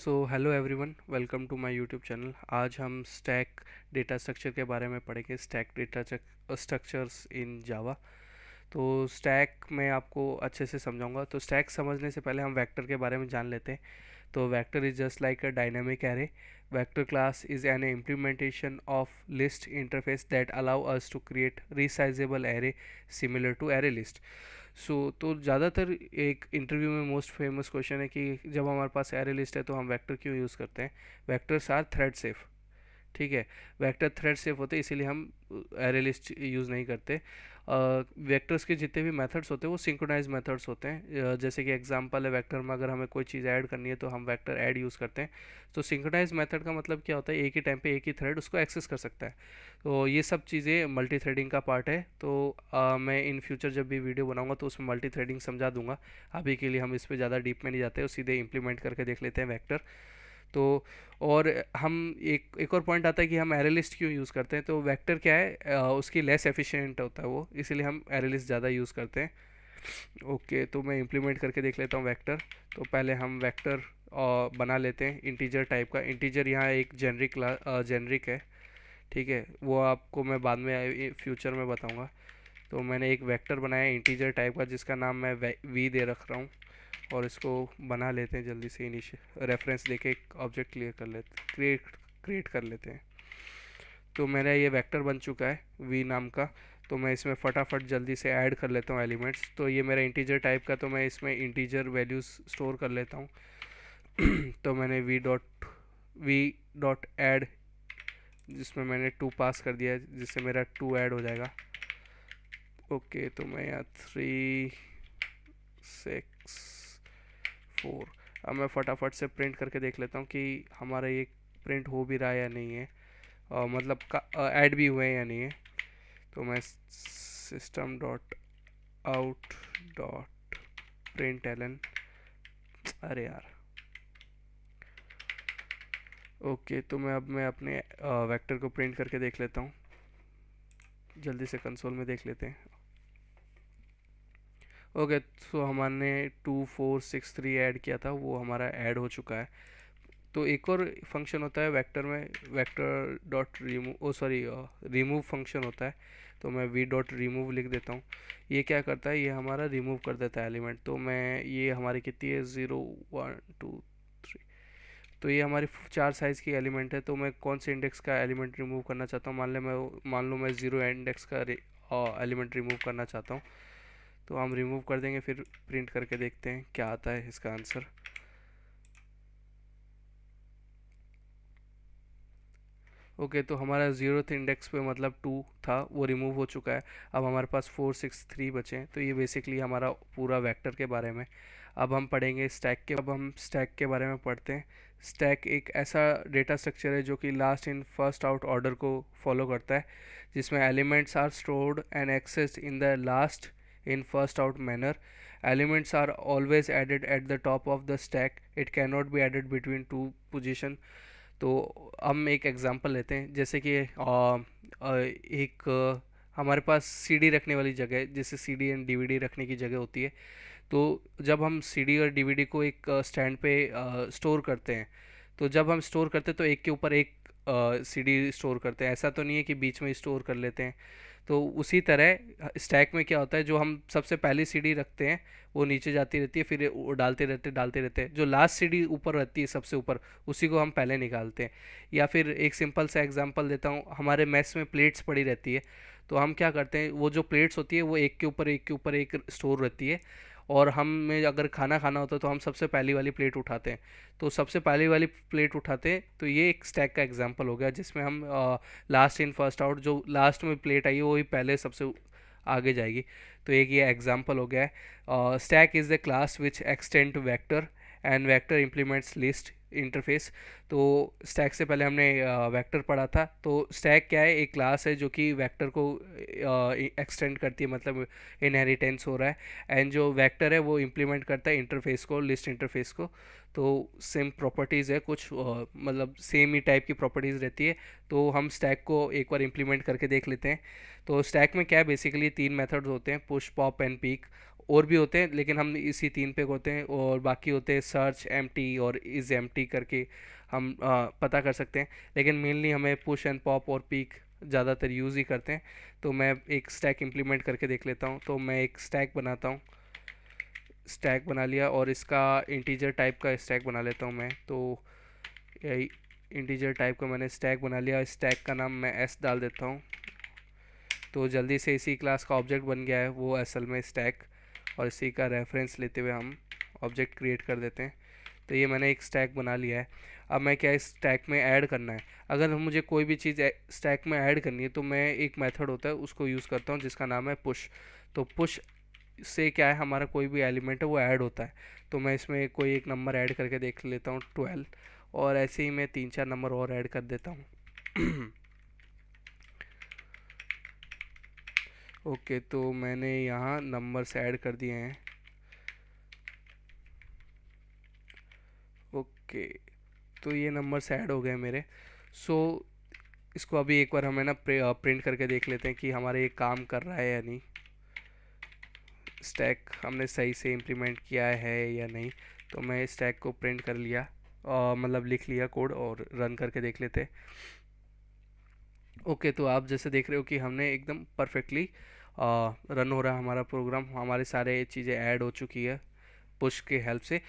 Hello everyone, welcome to my YouTube channel. आज हम stack data structure के बारे में पढ़ेंगे। Stack data structures in Java. तो स्टैक मैं आपको अच्छे से समझाऊंगा। तो स्टैक समझने से पहले हम वेक्टर के बारे में जान लेते हैं। तो vector is just like a dynamic array. Vector class is an implementation of list interface that allow us to create resizable array similar to array list. तो ज़्यादातर एक इंटरव्यू में मोस्ट फेमस क्वेश्चन है कि जब हमारे पास एरे लिस्ट है तो हम वेक्टर क्यों यूज़ करते हैं। Vectors are thread safe. ठीक है, वेक्टर थ्रेड सेफ होते हैं, इसीलिए हम एरे लिस्ट यूज़ नहीं करते। वेक्टर्स के जितने भी मेथड्स होते हैं वो सिंक्रोनाइज मेथड्स होते हैं। जैसे कि एग्जांपल है, वेक्टर में अगर हमें कोई चीज़ ऐड करनी है तो हम वेक्टर ऐड यूज़ करते हैं। तो सिंक्रोनाइज मेथड का मतलब क्या होता है, एक ही टाइम पे एक ही थ्रेड उसको एक्सेस कर सकता है। तो ये सब चीज़ें मल्टी थ्रेडिंग का पार्ट है। तो मैं इन फ्यूचर जब भी वीडियो बनाऊंगा तो उसमें मल्टी थ्रेडिंग समझा दूंगा। अभी के लिए हम इस पर ज़्यादा डीप में नहीं जाते, सीधे इंप्लीमेंट करके देख लेते हैं वेक्टर। तो और हम एक और पॉइंट आता है कि हम एरे लिस्ट क्यों यूज़ करते हैं। तो वेक्टर क्या है, उसकी लेस एफिशिएंट होता है वो, इसीलिए हम एरे लिस्ट ज़्यादा यूज़ करते हैं। ओके, तो मैं इंप्लीमेंट करके देख लेता हूँ वेक्टर। तो पहले हम वेक्टर बना लेते हैं इंटीजर टाइप का। इंटीजर यहाँ एक जेनरिक है। ठीक है, वो आपको मैं बाद में फ्यूचर में बताऊँगा। तो मैंने एक वेक्टर बनाया इंटीजर टाइप का जिसका नाम मैं वी दे रख रहा हूँ। और इसको बना लेते हैं जल्दी से। इनिशियल रेफरेंस देके एक ऑब्जेक्ट क्रिएट कर लेते हैं। तो मेरा ये वेक्टर बन चुका है वी नाम का। तो मैं इसमें फटाफट जल्दी से ऐड कर लेता हूँ एलिमेंट्स। तो ये मेरा इंटीजर टाइप का, तो मैं इसमें इंटीजर वैल्यूज़ स्टोर कर लेता हूँ। तो मैंने वी डॉट ऐड, जिसमें मैंने 2 पास कर दिया है, जिससे मेरा 2 ऐड हो जाएगा। ओके, तो मैं यहाँ 3 6 4, अब मैं फटाफट से प्रिंट करके देख लेता हूँ कि हमारा ये प्रिंट हो भी रहा है या नहीं है, मतलब ऐड भी हुए हैं या नहीं है। तो मैं system dot out dot println, अरे यार। ओके, तो मैं अपने वेक्टर को प्रिंट करके देख लेता हूँ। जल्दी से कंसोल में देख लेते हैं। ओके, तो हमने 2 4 6 3 ऐड किया था, वो हमारा ऐड हो चुका है। तो एक और फंक्शन होता है वेक्टर में, vector dot remove, remove function होता है। तो मैं वी डॉट रिमूव लिख देता हूँ। ये क्या करता है, ये हमारा रिमूव कर देता है एलिमेंट। तो मैं, ये हमारी कितनी है, 0 1 2 3। तो ये हमारी 4 साइज़ की एलिमेंट है। तो मैं कौन से इंडेक्स का एलिमेंट रिमूव करना चाहता हूँ, मान लो मैं 0 इंडेक्स का एलिमेंट रिमूव करना चाहता हूँ। तो हम रिमूव कर देंगे, फिर प्रिंट करके देखते हैं क्या आता है इसका आंसर। ओके, तो हमारा 0th इंडेक्स पे मतलब 2 था, वो रिमूव हो चुका है। अब हमारे पास 4 6 3 बचे हैं। तो ये बेसिकली हमारा पूरा वेक्टर के बारे में। अब हम स्टैक के बारे में पढ़ते हैं। स्टैक एक ऐसा डेटा स्ट्रक्चर है जो कि last in first out order को फॉलो करता है, जिसमें elements are stored and accessed in the last in first out manner. Elements are always added at the top of the stack. It cannot be added between two position. तो हम एक example लेते हैं, जैसे कि एक हमारे पास सीडी रखने वाली जगह है, जैसे सीडी एंड डीवीडी रखने की जगह होती है। तो जब हम सीडी और डीवीडी को एक स्टैंड पे स्टोर करते हैं, तो जब हम स्टोर करते हैं तो एक के ऊपर एक सीडी स्टोर करते हैं। ऐसा तो नहीं है कि बीच में स्टोर कर लेते हैं। तो उसी तरह स्टैक में क्या होता है, जो हम सबसे पहली सीडी रखते हैं वो नीचे जाती रहती है, फिर वो डालते रहते हैं। जो लास्ट सीडी ऊपर रहती है सबसे ऊपर, उसी को हम पहले निकालते हैं। या फिर एक सिंपल सा एग्जांपल देता हूँ, हमारे मेस में प्लेट्स पड़ी रहती है। तो हम क्या करते हैं, वो जो प्लेट्स होती है वो एक के ऊपर एक स्टोर रहती है। और हमें अगर खाना खाना होता है तो हम सबसे पहली वाली प्लेट उठाते हैं। तो सबसे पहली वाली प्लेट उठाते हैं, तो ये एक स्टैक का एग्जांपल हो गया, जिसमें हम लास्ट इन फर्स्ट आउट, जो लास्ट में प्लेट आई है वही पहले सबसे आगे जाएगी। तो एक ये एग्जांपल हो गया है। Stack is the class which extend to vector and vector implements list interface. तो स्टैक से पहले हमने वेक्टर पढ़ा था। तो स्टैक क्या है, एक क्लास है जो कि वेक्टर को एक्सटेंड करती है, मतलब इनहेरिटेंस हो रहा है। एंड जो वेक्टर है वो इम्प्लीमेंट करता है इंटरफेस को, लिस्ट इंटरफेस को। तो सेम प्रॉपर्टीज़ है कुछ, मतलब सेम ही टाइप की प्रॉपर्टीज़ रहती है। तो हम स्टैक को एक बार इम्प्लीमेंट करके देख लेते हैं। तो स्टैक में क्या है, बेसिकली 3 मेथड्स होते हैं, पुश पॉप एंड पीक। और भी होते हैं लेकिन हम इसी तीन पे होते हैं, और बाकी होते हैं सर्च एम्प्टी और इज़ एम्प्टी करके हम पता कर सकते हैं। लेकिन मेनली हमें पुश एंड पॉप और पीक ज़्यादातर यूज़ ही करते हैं। तो मैं एक स्टैक इम्प्लीमेंट करके देख लेता हूँ। तो मैं एक स्टैक बनाता हूँ, स्टैक बना लिया, और इसका इंटीजर टाइप का स्टैक बना लेता हूँ मैं। तो इंटीजर टाइप का मैंने स्टैक बना लिया, स्टैक का नाम मैं एस डाल देता हूँ। तो जल्दी से इसी क्लास का ऑब्जेक्ट बन गया है वो असल में स्टैक, और इसी का रेफरेंस लेते हुए हम ऑब्जेक्ट क्रिएट कर देते हैं। तो ये मैंने एक स्टैक बना लिया है। अब मैं क्या इस स्टैक में ऐड करना है, अगर मुझे कोई भी चीज़ स्टैक में ऐड करनी है तो मैं एक मेथड होता है उसको यूज़ करता हूँ जिसका नाम है पुश। तो पुश से क्या है, हमारा कोई भी एलिमेंट है वो ऐड होता है। तो मैं इसमें कोई एक नंबर ऐड करके देख लेता हूँ 12, और ऐसे ही मैं 3-4 नंबर और ऐड कर देता हूँ। ओके, तो मैंने यहाँ नंबर्स ऐड कर दिए हैं। ओके, तो ये नंबर्स ऐड हो गए मेरे। सो इसको अभी एक बार हमें ना प्रिंट करके देख लेते हैं कि हमारा ये काम कर रहा है या नहीं, स्टैक हमने सही से इम्प्लीमेंट किया है या नहीं। तो मैं स्टैक को प्रिंट कर लिया, मतलब लिख लिया कोड, और रन करके देख लेते हैं। ओके, तो आप जैसे देख रहे हो कि हमने एकदम परफेक्टली रन हो रहा है हमारा प्रोग्राम, हमारे सारे चीज़ें ऐड हो चुकी है पुश के हेल्प से।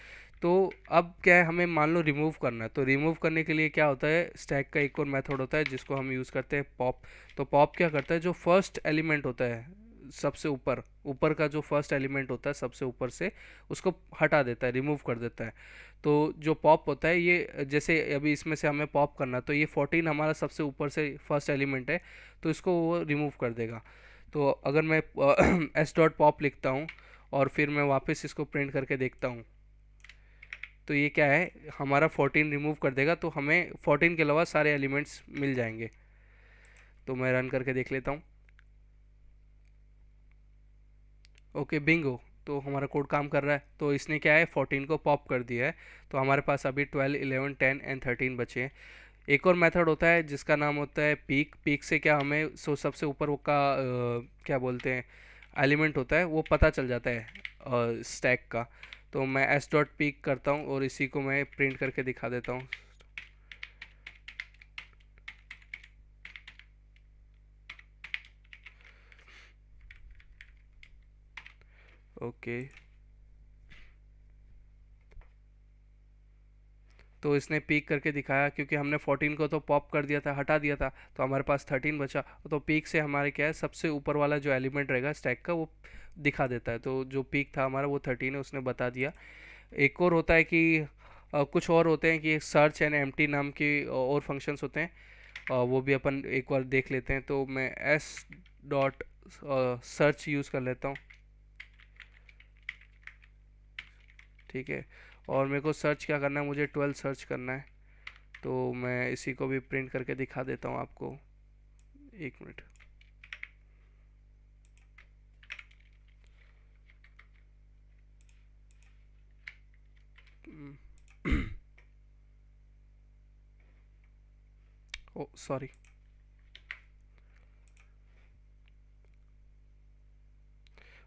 तो अब क्या है, हमें मान लो रिमूव करना है। तो रिमूव करने के लिए क्या होता है, स्टैक का एक और मेथड होता है जिसको हम यूज़ करते हैं पॉप। तो पॉप क्या करता है, जो फर्स्ट एलिमेंट होता है सबसे ऊपर, ऊपर का जो फर्स्ट एलिमेंट होता है सबसे ऊपर से, उसको हटा देता है, रिमूव कर देता है। तो जो पॉप होता है ये, जैसे अभी इसमें से हमें पॉप करना, तो ये 14 हमारा सबसे ऊपर से फर्स्ट एलिमेंट है, तो इसको वो रिमूव कर देगा। तो अगर मैं एस डॉट पॉप लिखता हूँ और फिर मैं वापस इसको प्रिंट करके देखता हूँ, तो ये क्या है, हमारा 14 रिमूव कर देगा, तो हमें 14 के अलावा सारे एलिमेंट्स मिल जाएंगे। तो मैं रन करके देख लेता हूँ। ओके, बिंगो, तो हमारा कोड काम कर रहा है। तो इसने क्या है, 14 को पॉप कर दिया है। तो हमारे पास अभी 12, 11, 10 एंड 13 बचे हैं। एक और मेथड होता है जिसका नाम होता है पीक। पीक से क्या, हमें सबसे ऊपर वो का क्या बोलते हैं, एलिमेंट होता है वो पता चल जाता है स्टैक का। तो मैं एस डॉट पीक करता हूँ और इसी को मैं प्रिंट करके दिखा देता हूँ। ओके, तो इसने पीक करके दिखाया, क्योंकि हमने 14 को तो पॉप कर दिया था, हटा दिया था, तो हमारे पास 13 बचा। तो पीक से हमारे क्या है, सबसे ऊपर वाला जो एलिमेंट रहेगा स्टैक का वो दिखा देता है। तो जो पीक था हमारा वो 13 है, उसने बता दिया। एक और होता है कि कुछ और होते हैं कि सर्च एंड एम्प्टी नाम के और फंक्शंस होते हैं, वो भी अपन एक बार देख लेते हैं। तो मैं एस डॉट सर्च यूज़ कर लेता हूँ, ठीक है। और मेरे को सर्च क्या करना है, मुझे 12 सर्च करना है। तो मैं इसी को भी प्रिंट करके दिखा देता हूँ आपको, एक मिनट। ओ सॉरी।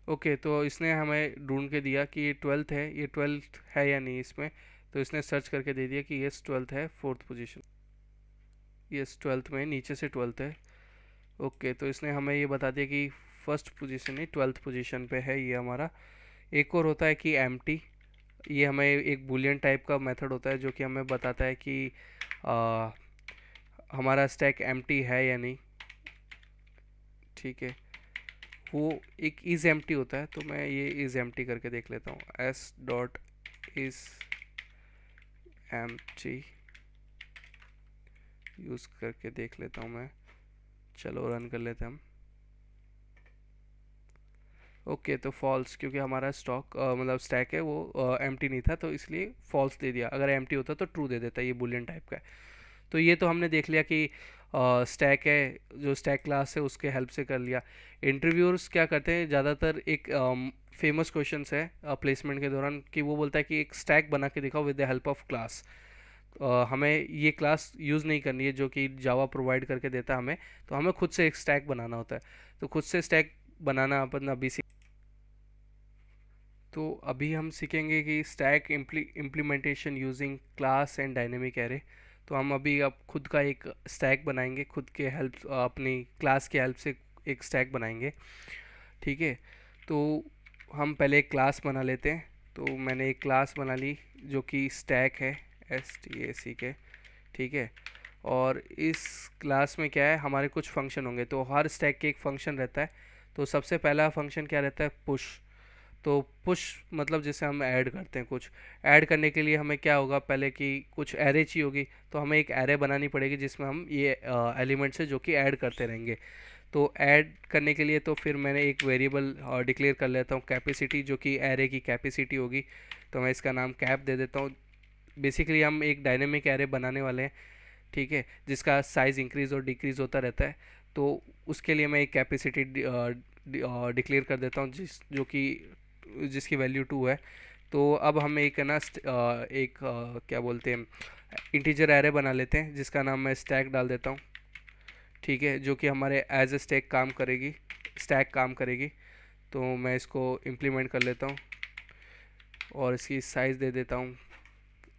ओके, तो इसने हमें ढूंढ के दिया कि ये 12th है, ये 12th है या नहीं इसमें। तो इसने सर्च करके दे दिया कि यस 12th है, फोर्थ पोजीशन। यस 12th में, नीचे से 12th है। ओके, तो इसने हमें ये बता दिया कि फर्स्ट पोजीशन नहीं, 12th पोजीशन पे है ये हमारा। एक और होता है कि एम्प्टी। ये हमें एक बुलियन टाइप का मेथड होता है जो कि हमें बताता है कि आ, हमारा स्टैक एम्प्टी है या नहीं, ठीक है। वो एक इज़ एम्प्टी होता है, तो मैं ये इज़ एम्प्टी करके देख लेता हूँ, S dot is empty use करके देख लेता हूँ मैं। चलो रन कर लेते हैं हम। ओके, तो फॉल्स, क्योंकि हमारा स्टॉक मतलब स्टैक है वो एम्प्टी नहीं था, तो इसलिए फॉल्स दे दिया। अगर एम्प्टी होता तो ट्रू दे देता, ये बुलियन टाइप का है। तो ये तो हमने देख लिया कि स्टैक है, जो स्टैक क्लास है उसके हेल्प से कर लिया। इंटरव्यूअर्स क्या करते हैं ज़्यादातर, एक फेमस क्वेश्चंस है प्लेसमेंट के दौरान, कि वो बोलता है कि एक स्टैक बना के दिखाओ with the help of class. हमें ये क्लास यूज़ नहीं करनी है जो कि जावा प्रोवाइड करके देता है हमें, तो हमें खुद से एक स्टैक बनाना होता है। तो खुद से स्टैक बनाना अपन अभी तो अभी हम सीखेंगे कि stack implementation using class and dynamic array. तो हम अभी अब खुद का एक स्टैक बनाएंगे, खुद के हेल्प, अपनी क्लास की हेल्प से एक स्टैक बनाएंगे। ठीक है, तो हम पहले एक क्लास बना लेते हैं। तो मैंने एक क्लास बना ली जो कि स्टैक है, STAC के। ठीक है, और इस क्लास में क्या है, हमारे कुछ फंक्शन होंगे। तो हर स्टैक के एक फंक्शन रहता है। तो सबसे पहला फंक्शन क्या रहता है, पुश। तो पुश मतलब जैसे हम ऐड करते हैं, कुछ ऐड करने के लिए हमें क्या होगा, पहले कि कुछ एरे चाहिए होगी। तो हमें एक एरे बनानी पड़ेगी जिसमें हम ये एलिमेंट्स है जो कि ऐड करते रहेंगे। तो ऐड करने के लिए तो फिर मैंने एक वेरिएबल डिक्लेयर कर लेता हूँ, कैपेसिटी, जो कि एरे की कैपेसिटी होगी। तो मैं इसका नाम कैप दे देता हूँ। बेसिकली हम एक डायनेमिक एरे बनाने वाले हैं, ठीक है, जिसका साइज़ इंक्रीज़ और डिक्रीज़ होता रहता है। तो उसके लिए मैं एक कैपेसिटी डिक्लेयर कर देता हूँ, जिसकी वैल्यू 2 है। तो अब हम एक है ना क्या बोलते हैं, इंटीजर एरे बना लेते हैं जिसका नाम मैं स्टैक डाल देता हूँ। ठीक है, जो कि हमारे एज ए स्टैक काम करेगी। तो मैं इसको इम्प्लीमेंट कर लेता हूँ और इसकी साइज़ दे देता हूँ,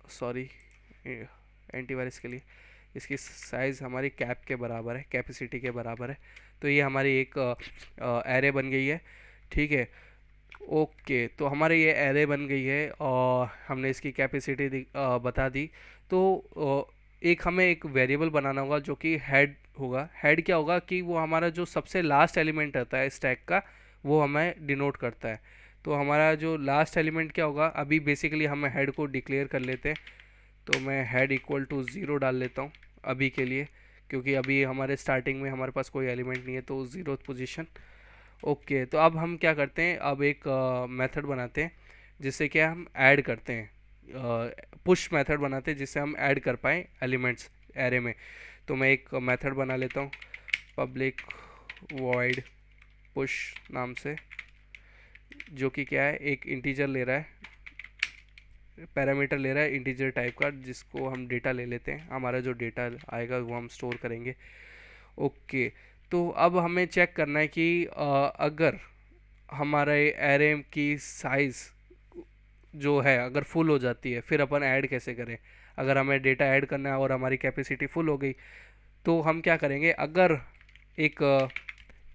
सॉरी, एंटीवायरस के लिए। इसकी साइज़ हमारी कैप के बराबर है, कैपेसिटी के बराबर है। तो ये हमारी एक एरे बन गई है। ठीक है, ओके, तो हमारे ये एरे बन गई है और हमने इसकी कैपेसिटी बता दी। तो एक हमें एक वेरिएबल बनाना होगा जो कि हेड होगा। हेड क्या होगा कि वो हमारा जो सबसे लास्ट एलिमेंट रहता है स्टैक का, वो हमें डिनोट करता है। तो हमारा जो लास्ट एलिमेंट क्या होगा, अभी बेसिकली हम हेड को डिक्लेयर कर लेते हैं। तो मैं हेड इक्वल टू 0 डाल लेता हूँ अभी के लिए, क्योंकि अभी हमारे स्टार्टिंग में हमारे पास कोई एलिमेंट नहीं है, तो 0th पोजीशन। ओके, तो अब हम क्या करते हैं, अब एक मेथड बनाते हैं जिससे कि हम ऐड करते हैं, पुश मेथड बनाते हैं जिससे हम ऐड कर पाएँ एलिमेंट्स एरे में। तो मैं एक मेथड बना लेता हूँ, पब्लिक वॉइड पुश नाम से, जो कि क्या है, एक इंटीजर ले रहा है, पैरामीटर ले रहा है इंटीजर टाइप का, जिसको हम डेटा ले लेते हैं। हमारा जो डेटा आएगा वो हम स्टोर करेंगे। ओके, तो अब हमें चेक करना है कि अगर हमारे एरे की साइज़ जो है अगर फुल हो जाती है, फिर अपन ऐड कैसे करें। अगर हमें डेटा ऐड करना है और हमारी कैपेसिटी फुल हो गई, तो हम क्या करेंगे, अगर एक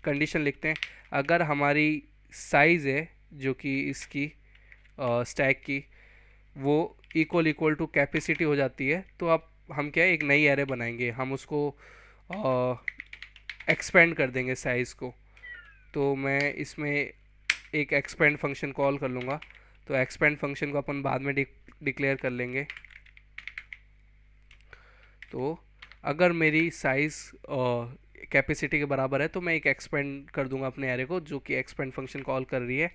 कंडीशन लिखते हैं, अगर हमारी साइज़ है जो कि इसकी स्टैक की, वो इक्वल टू कैपेसिटी हो जाती है, तो अब हम क्या है, एक नई एरे बनाएंगे। हम उसको एक्सपेंड कर देंगे साइज़ को। तो मैं इसमें एक एक्सपेंड फंक्शन कॉल कर लूँगा। तो एक्सपेंड फंक्शन को अपन बाद में डिक्लेयर कर लेंगे। तो अगर मेरी साइज़ कैपेसिटी के बराबर है, तो मैं एक एक्सपेंड कर दूंगा अपने एरे को, जो कि एक्सपेंड फंक्शन कॉल कर रही है।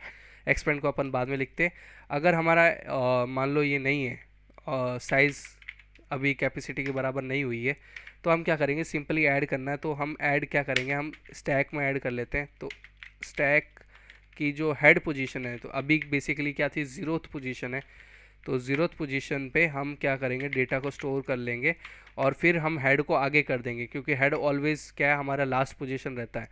एक्सपेंड को अपन बाद में लिखते हैं। अगर हमारा मान लो ये नहीं है, साइज़ अभी कैपेसिटी के बराबर नहीं हुई है, तो हम क्या करेंगे, सिंपली ऐड करना है। तो हम ऐड क्या करेंगे, हम स्टैक में ऐड कर लेते हैं। तो स्टैक की जो हेड पोजीशन है, तो अभी बेसिकली क्या थी, 0th पोजीशन है। तो 0th पोजीशन पे हम क्या करेंगे, डेटा को स्टोर कर लेंगे और फिर हम हेड को आगे कर देंगे, क्योंकि हेड ऑलवेज क्या है, हमारा लास्ट पोजीशन रहता है।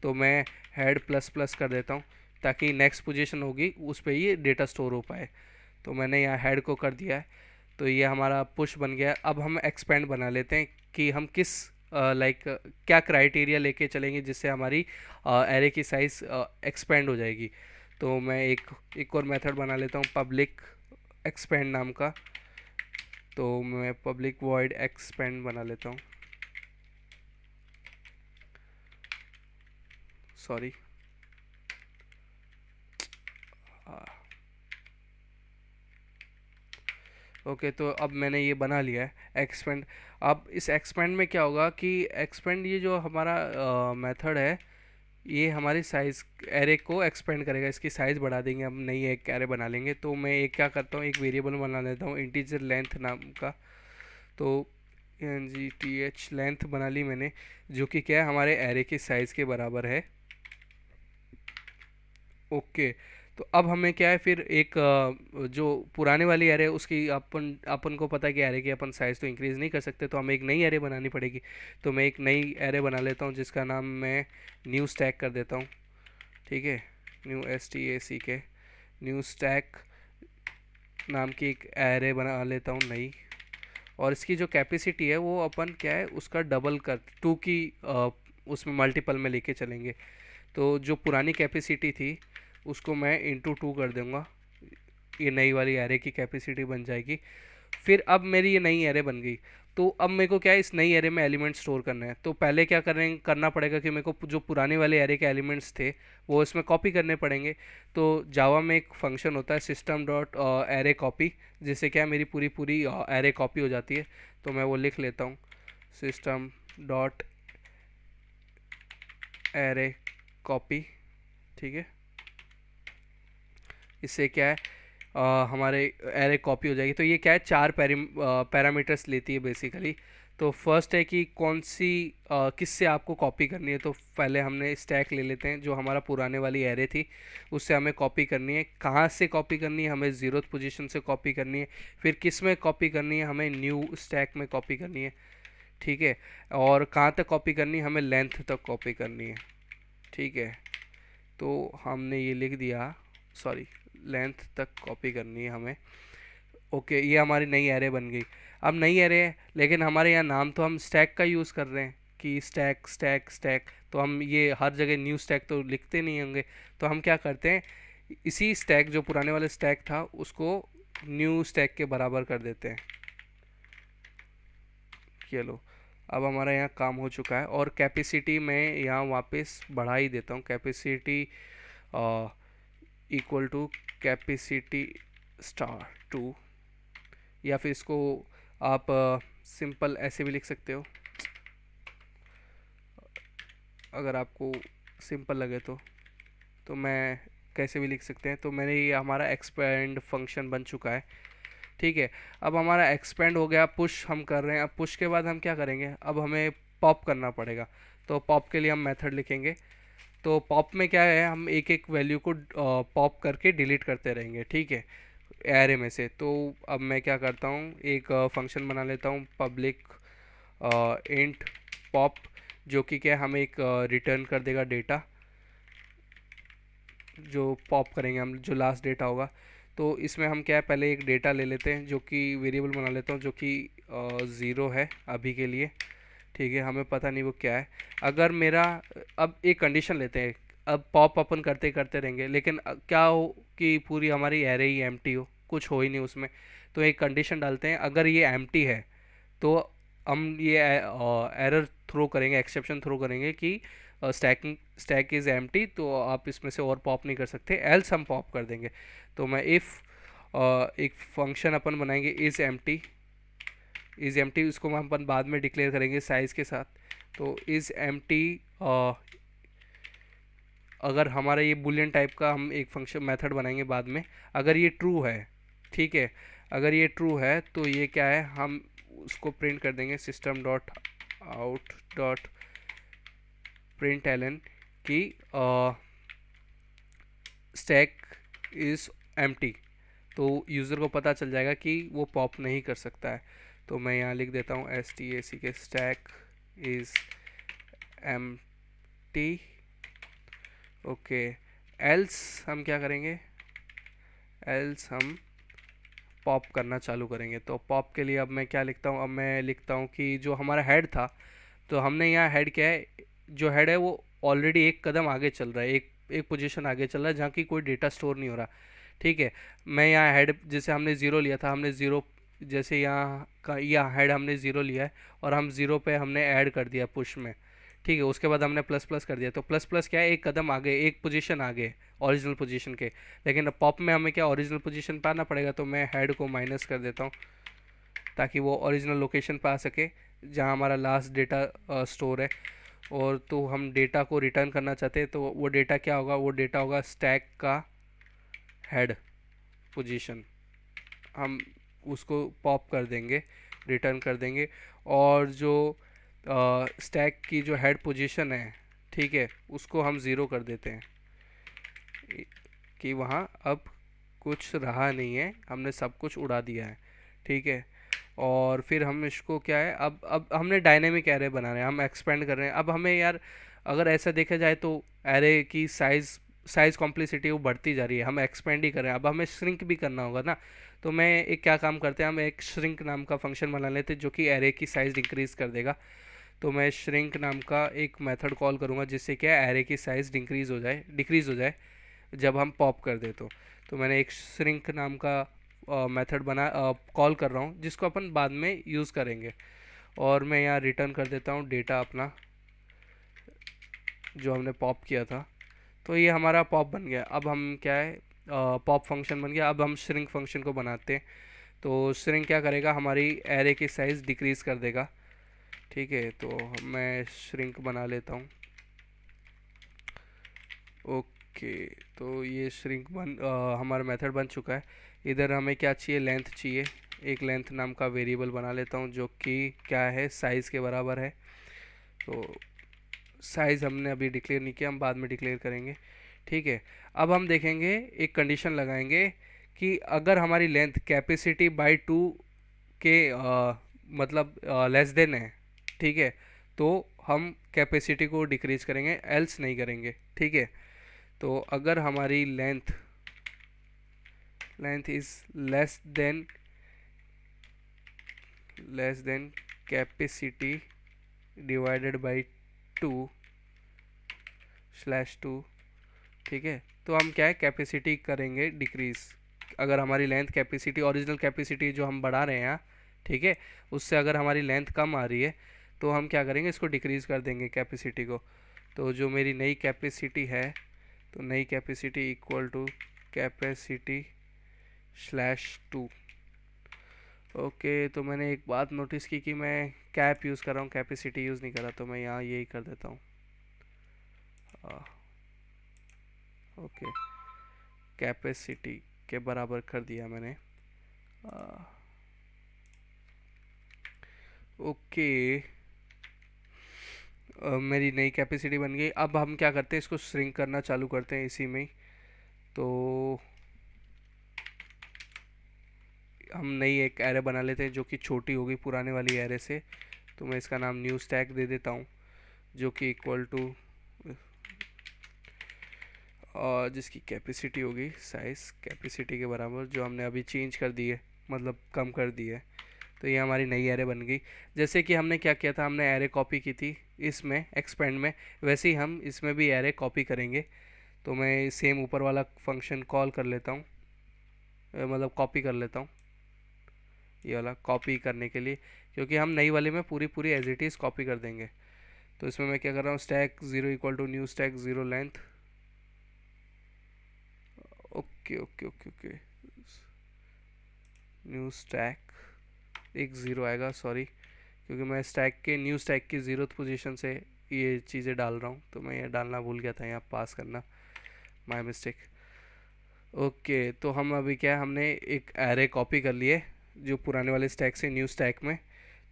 तो मैं हेड प्लस प्लस कर देता हूँ ताकि नेक्स्ट पोजीशन होगी उस पर ये डेटा स्टोर हो पाए। तो मैंने यहाँ हेड को कर दिया है। तो ये हमारा पुश बन गया। अब हम एक्सपेंड बना लेते हैं कि हम किस क्या क्राइटेरिया लेके चलेंगे जिससे हमारी एरे की साइज़ एक्सपेंड हो जाएगी। तो मैं एक और मेथड बना लेता हूँ, पब्लिक एक्सपेंड नाम का। तो मैं पब्लिक वॉइड एक्सपेंड बना लेता हूँ, सॉरी। ओके, तो अब मैंने ये बना लिया है एक्सपेंड। अब इस एक्सपेंड में क्या होगा कि एक्सपेंड, ये जो हमारा मेथड है, ये हमारी साइज़ एरे को एक्सपेंड करेगा, इसकी साइज़ बढ़ा देंगे, हम नई एक एरे बना लेंगे। तो मैं एक क्या करता हूँ, एक वेरिएबल बना लेता हूँ इंटीजर लेंथ नाम का। तो NGTH लेंथ बना ली मैंने, जो कि क्या है, हमारे एरे की साइज़ के बराबर है। ओके, तो अब हमें क्या है, फिर एक जो पुराने वाली एरे, उसकी अपन अपन को पता है कि एरे की अपन साइज़ तो इंक्रीज़ नहीं कर सकते, तो हमें एक नई एरे बनानी पड़ेगी। तो मैं एक नई एरे बना लेता हूँ जिसका नाम मैं न्यू स्टैक कर देता हूँ। ठीक है, न्यू STACK। न्यू स्टैक नाम की एक एरे बना लेता हूँ नई, और इसकी जो कैपेसिटी है वो अपन क्या है उसका डबल कर टू की उसमें मल्टीपल में लेके चलेंगे। तो जो पुरानी कैपेसिटी थी उसको मैं इंटू टू कर दूंगा, ये नई वाली एरे की कैपेसिटी बन जाएगी। फिर अब मेरी ये नई एरे बन गई, तो अब मेरे को क्या है इस नई एरे में एलिमेंट स्टोर करना है। तो पहले क्या करना पड़ेगा कि मेरे को जो पुराने वाले एरे के एलिमेंट्स थे वो इसमें कॉपी करने पड़ेंगे। तो जावा में एक फंक्शन होता है सिस्टम डॉट एरे कॉपी, जिससे क्या है मेरी पूरी पूरी एरे कॉपी हो जाती है। तो मैं वो लिख लेता हूँ, सिस्टम डॉट एरे कॉपी, ठीक है। इससे क्या है हमारे एरे कॉपी हो जाएगी। तो ये क्या है चार पैरामीटर्स लेती है बेसिकली। तो फर्स्ट है कि कौन सी किससे आपको कॉपी करनी है। तो पहले हमने स्टैक ले लेते हैं, जो हमारा पुराने वाली एरे थी उससे हमें कॉपी करनी है। कहाँ से कॉपी करनी है, हमें ज़ीरोथ पोजीशन से कॉपी करनी है। फिर किस में कॉपी करनी है, हमें न्यू स्टैक में कॉपी करनी है, ठीक है। और कहाँ तक कॉपी करनी है, हमें लेंथ तक कॉपी करनी है, ठीक है। तो हमने ये लिख दिया, सॉरी लेंथ तक कॉपी करनी है हमें। ओके, ये हमारी नई एरे बन गई। अब नई एरे है लेकिन हमारे यहाँ नाम तो हम स्टैक का यूज़ कर रहे हैं कि स्टैक स्टैक स्टैक, तो हम ये हर जगह न्यू स्टैक तो लिखते नहीं होंगे। तो हम क्या करते हैं, इसी स्टैक जो पुराने वाले स्टैक था उसको न्यू स्टैक के बराबर कर देते हैं। चलो, अब हमारा यहाँ काम हो चुका है। और कैपेसिटी मैं यहाँ वापस बढ़ा ही देता हूँ, capacity equal to capacity star two, या फिर इसको आप सिंपल ऐसे भी लिख सकते हो अगर आपको सिंपल लगे तो मैं कैसे भी लिख सकते हैं। तो मैंने ये हमारा एक्सपेंड फंक्शन बन चुका है, ठीक है। अब हमारा एक्सपेंड हो गया, पुश हम कर रहे हैं। अब पुश के बाद हम क्या करेंगे, अब हमें पॉप करना पड़ेगा। तो पॉप के लिए हम मेथड लिखेंगे। तो पॉप में क्या है, हम एक एक वैल्यू को पॉप करके डिलीट करते रहेंगे, ठीक है, एरे में से। तो अब मैं क्या करता हूँ, एक फंक्शन बना लेता हूँ पब्लिक इंट पॉप, जो कि क्या हमें एक रिटर्न कर देगा डेटा, जो पॉप करेंगे हम, जो लास्ट डेटा होगा। तो इसमें हम क्या है पहले एक डेटा ले लेते हैं, जो कि वेरिएबल बना लेता हूँ, जो कि ज़ीरो है अभी के लिए, ठीक है। हमें पता नहीं वो क्या है। अगर मेरा, अब एक कंडीशन लेते हैं, अब पॉप अपन करते करते रहेंगे लेकिन क्या हो कि पूरी हमारी एरे ही एम्प्टी हो, कुछ हो ही नहीं उसमें। तो एक कंडीशन डालते हैं, अगर ये एम्प्टी है तो हम ये एरर थ्रो करेंगे, एक्सेप्शन थ्रो करेंगे कि स्टैक इज़ एम्प्टी, तो आप इसमें से और पॉप नहीं कर सकते, एल्स हम पॉप कर देंगे। तो मैं इफ़ एक फंक्शन अपन बनाएंगे इज़ एम्प्टी, उसको हम अपन बाद में डिक्लेयर करेंगे साइज़ के साथ। तो इज़ एम्प्टी, अगर हमारा ये बुलियन टाइप का हम एक फंक्शन मेथड बनाएंगे बाद में, अगर ये ट्रू है, ठीक है, अगर ये ट्रू है तो ये क्या है, हम उसको प्रिंट कर देंगे system dot out dot println की स्टैक इज़ एम्प्टी। तो यूज़र को पता चल जाएगा कि वो पॉप नहीं कर सकता है। तो मैं यहाँ लिख देता हूँ STAC के stack is empty, okay. Else हम क्या करेंगे, एल्स हम पॉप करना चालू करेंगे। तो पॉप के लिए अब मैं क्या लिखता हूँ, अब मैं लिखता हूँ कि जो हमारा हेड था, तो हमने यहाँ हेड क्या है, जो हेड है वो ऑलरेडी एक कदम आगे चल रहा है, एक पोजीशन आगे चल रहा है जहाँ की कोई डेटा स्टोर नहीं हो रहा, ठीक है। मैं यहाँ हेड जैसे हमने ज़ीरो लिया था, हमने ज़ीरो जैसे यहाँ का यह हेड हमने ज़ीरो लिया है और हम ज़ीरो पे हमने ऐड कर दिया पुश में, ठीक है। उसके बाद हमने प्लस प्लस कर दिया, तो प्लस प्लस क्या है, एक कदम आगे, एक पोजीशन आगे ओरिजिनल पोजीशन के। लेकिन अब पॉप में हमें क्या ओरिजिनल पोजीशन पे आना पड़ेगा, तो मैं हेड को माइनस कर देता हूँ ताकि वो ओरिजिनल लोकेशन पे आ सके जहाँ हमारा लास्ट डेटा स्टोर है। और तो हम डेटा को रिटर्न करना चाहते हैं, तो वो डेटा क्या होगा, वो डेटा होगा स्टैक का हेड पोजीशन, हम उसको पॉप कर देंगे, रिटर्न कर देंगे। और जो स्टैक की जो हेड पोजीशन है, ठीक है, उसको हम ज़ीरो कर देते हैं कि वहाँ अब कुछ रहा नहीं है, हमने सब कुछ उड़ा दिया है, ठीक है। और फिर हम इसको क्या है, अब हमने डायनेमिक एरे बना रहे हैं, हम एक्सपेंड कर रहे हैं। अब हमें यार अगर ऐसा देखा जाए तो एरे की साइज़ साइज़ कॉम्प्लेक्सिटी वो बढ़ती जा रही है, हम एक्सपेंड ही कर रहे हैं, अब हमें श्रिंक भी करना होगा ना। तो मैं एक क्या काम करते हैं, हम एक श्रिंक नाम का फंक्शन बना लेते हैं जो कि एरे की साइज़ इंक्रीज़ कर देगा। तो मैं श्रिंक नाम का एक मेथड कॉल करूँगा जिससे क्या एरे की साइज़ डिक्रीज़ हो जाए जब हम पॉप कर दे। तो मैंने एक श्रिंक नाम का मेथड कॉल कर रहा हूँ जिसको अपन बाद में यूज़ करेंगे। और मैं यहाँ रिटर्न कर देता हूँ डेटा अपना जो हमने पॉप किया था। तो ये हमारा पॉप बन गया। अब हम क्या है, पॉप फंक्शन बन गया। अब हम श्रिंक फंक्शन को बनाते हैं। तो श्रिंक क्या करेगा, हमारी एरे की साइज़ डिक्रीज़ कर देगा। ठीक है, तो मैं श्रिंक बना लेता हूँ। ओके, तो ये हमारा मेथड बन चुका है। इधर हमें क्या चाहिए, लेंथ चाहिए। एक लेंथ नाम का वेरिएबल बना लेता हूँ जो कि क्या है, साइज़ के बराबर है। तो साइज़ हमने अभी डिक्लेयर नहीं किया, हम बाद में डिक्लेयर करेंगे। ठीक है, अब हम देखेंगे, एक कंडीशन लगाएंगे कि अगर हमारी लेंथ कैपेसिटी बाई 2 के मतलब लेस देन है, ठीक है, तो हम कैपेसिटी को डिक्रीज करेंगे, एल्स नहीं करेंगे। ठीक है, तो अगर हमारी length is less than capacity divided by 2/2, ठीक है, तो हम क्या है, कैपेसिटी करेंगे डिक्रीज। अगर हमारी लेंथ कैपेसिटी, ओरिजिनल कैपेसिटी जो हम बढ़ा रहे हैं यहाँ, ठीक है, उससे अगर हमारी लेंथ कम आ रही है तो हम क्या करेंगे, इसको डिक्रीज कर देंगे कैपेसिटी को। तो जो मेरी नई कैपेसिटी है, तो नई capacity equal to capacity slash 2। Okay, तो मैंने एक बात नोटिस की कि मैं कैप यूज़ कर रहा हूँ, कैपेसिटी यूज़ नहीं कर रहा, तो मैं यहाँ यही कर देता हूँ। ओके, कैपेसिटी के बराबर कर दिया मैंने। ओके, मेरी नई कैपेसिटी बन गई। अब हम क्या करते हैं, इसको श्रिंक करना चालू करते हैं इसी में ही। तो हम नई एक एरे बना लेते हैं जो कि छोटी होगी पुराने वाली एरे से। तो मैं इसका नाम न्यू स्टैक दे देता हूँ जो कि इक्वल टू जिसकी कैपेसिटी होगी साइज़ कैपेसिटी के बराबर, जो हमने अभी चेंज कर दी है, मतलब कम कर दी है। तो ये हमारी नई एरे बन गई। जैसे कि हमने क्या किया था, हमने एरे कॉपी की थी इसमें एक्सपेंड में, वैसे ही हम इसमें भी एरे कॉपी करेंगे। तो मैं सेम ऊपर वाला फंक्शन कॉल कर लेता हूँ, मतलब कॉपी कर लेता हूँ ये वाला कॉपी करने के लिए, क्योंकि हम नई वाले में पूरी पूरी एज इट इज़ कॉपी कर देंगे। तो इसमें मैं क्या कर रहा हूँ, stack 0 equal to new stack 0 length. Okay okay okay okay, new stack एक 0 आएगा, सॉरी, क्योंकि मैं न्यू स्टैक की 0th पोजीशन से ये चीज़ें डाल रहा हूँ, तो मैं ये डालना भूल गया था, यहाँ पास करना, माय मिस्टेक। ओके, तो हम अभी क्या है, हमने एक एरे कॉपी कर लिए जो पुराने वाले स्टैक से न्यू स्टैक में।